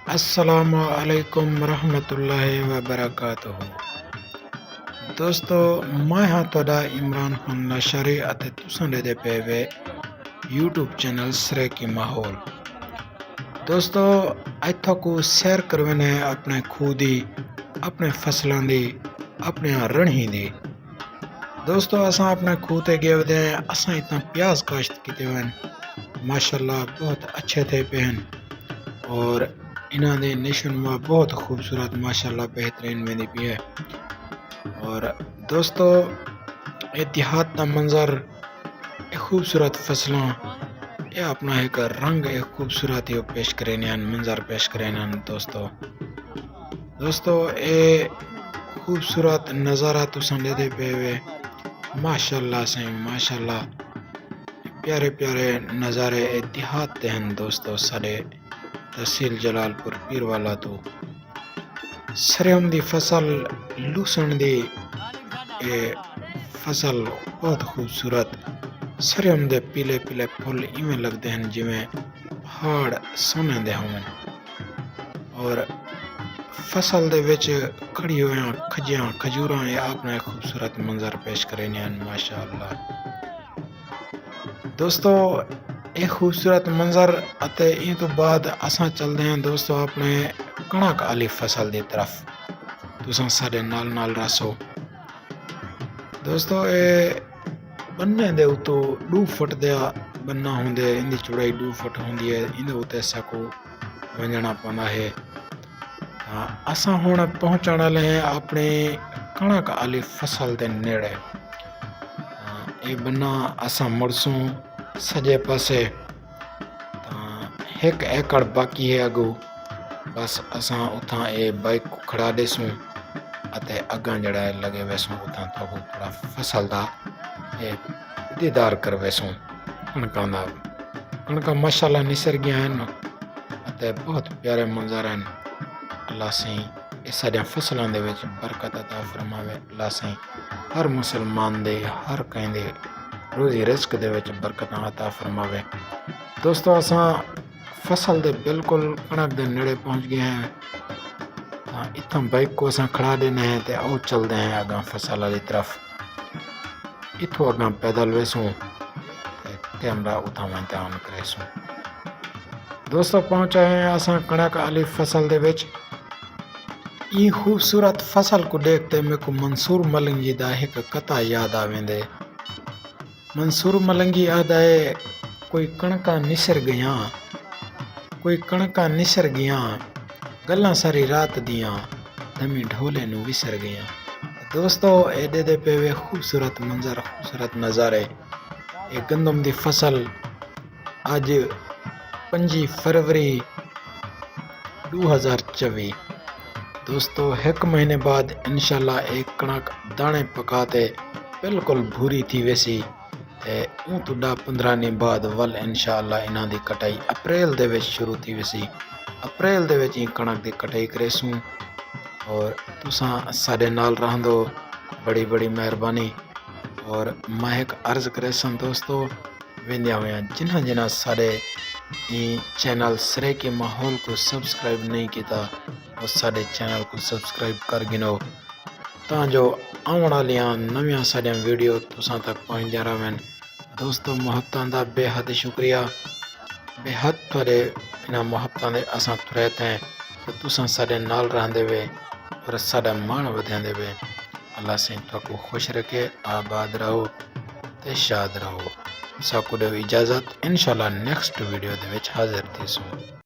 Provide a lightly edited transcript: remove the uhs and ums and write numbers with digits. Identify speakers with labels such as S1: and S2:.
S1: السلام علیکم ورحمۃ اللہ وبرکاتہ دوستو میں ہاں تہاڈا عمران خان نشری اتے تساں دے پے وے یوٹیوب چینل سرے کی ماحول دوستو ایتھوں کو سیر کرونے اپنے کھو دی اپنے فصلاں دی اپنے رڑھی دی دوستو اساں اپنے کھو تے گئے ودے اساں اتنا پیاز کاشت کیتے ون ماشاءاللہ بہت اچھے تھے پہن اور انہاں دے نشانما بہت خوبصورت ماشاءاللہ بہترین میں دی پی ہے اور دوستو یہ دیہات دا منظر یہ خوبصورت فصلاں یہ اپنا ایک رنگ ایک خوبصورتی پیش کرینیان منظر پیش کرینیان دوستو اے خوبصورت نظارہ تساں دے پے وے ماشاءاللہ سے ماشاءاللہ پیارے پیارے نظارے دیہات دے ہیں دوستو سارے تحصیل جلال پور پیر والا تو سریم دی فصل لوسن دی اے فصل بہت خوبصورت سریم دے پیلے پیلے پھل ایویں لگتے ہیں جویں پہاڑ سونے دے ہون اور فصل دے وچ کھڑی ہویاں کھجیاں کھجوراں اے اپنا خوبصورت منظر پیش کرینیاں ماشاءاللہ دوستو اے خوبصورت منظر اتے این تو بعد اساں چلدے ہیں دوستو اپنے کنک والی فصل دی طرف تساں ساڈے نال نال رسو دوستو اے بننے دے اتو 2 فٹ دیا بننا ہوندے ان دی چوڑائی 2 فٹ ہوندی ہے ان دے اوتے سکو ونجنا پوندا ہے اساں ہن پہنچن والے ہیں اپنے کنک والی فصل دے نیڑے اے بننا اساں مرسوں سجے پاسے 1 ایکڑ باقی ہے اگو بس اساں اتھاں اے بائک کو کھڑا دیسوں اتے اگاں جڑا ہے لگے ویسوں اتھاں تو تھوڑا فصل دا اے دیدار کر ویسوں کنکاں ماشاءاللہ نسر گیا ہیں اتے بہت پیارے منظر ہیں اللہ سائیں اس سارے فصلاں دے وچ برکت عطا فرماوے اللہ سائیں ہر مسلمان دے ہر کہیں دے روزی رزق دے وچ برکت عطا فرماوے دوستو اساں فصل دے بالکل کنک دے نیڑے پہنچ گئے ہیں اتھاں بائک کو اساں کھڑا دینے ہیں تے او چل دے ہیں اگاں فصل والی طرف اتھوں اگاں پیدل ویسوں کیمرہ اتھاں انتظام کریسوں دوستو پہنچے ہیں اساں کنک والی فصل دے وچ یہ خوبصورت فصل کو دیکھتے میں کو منصور ملنگی دا ایک قطع یاد آویندے منصور ملنگی آدھائے کوئی کنکاں نسر گیاں کوئی کنکاں نسر گیاں گلاں ساری رات دیاں دمی ڈھولے نو وسر گیاں دوستو اے دے پے وے خوبصورت منظر خوبصورت نظارے اے گندم دی فصل اج 5 فروری 2024 دوستو 1 مہینے بعد انشاءاللہ ایک کنک دانے پکاتے بالکل بھوری تھی ویسی تے اون تو 15 دن بعد ول انشاءاللہ انہاں دی کٹائی اپریل دے وچ شروع تھی ویسی اپریل دے وچ کنک دی کٹائی کریسوں اور تساں ساڈے نال رہندو بڑی بڑی مہربانی اور میں ایک عرض کریساں دوستو ویندیاں ہویاں جنہاں ساڈے چینل سرے کے ماحول کو سبسکرائب نہیں کیتا وہ ساڈے چینل کو سبسکرائب کر گنو تاں جو آون والیاں نویاں ساڈیاں ویڈیو تساں تک پہنچدیاں رہن دوستو محبتاں دا بے حد شکریہ بے حد تھوڑے انہاں محبتاں دے اساں تھریت ہیں کہ تساں ساڈے نال رہندے وے اور ساڈا مان ودھیندے وے اللہ سے تھکو خوش رکھے آباد رہو تے شاد رہو ساکو دو اجازت انشاءاللہ نیکسٹ ویڈیو دے وچ حاضر تھیسوں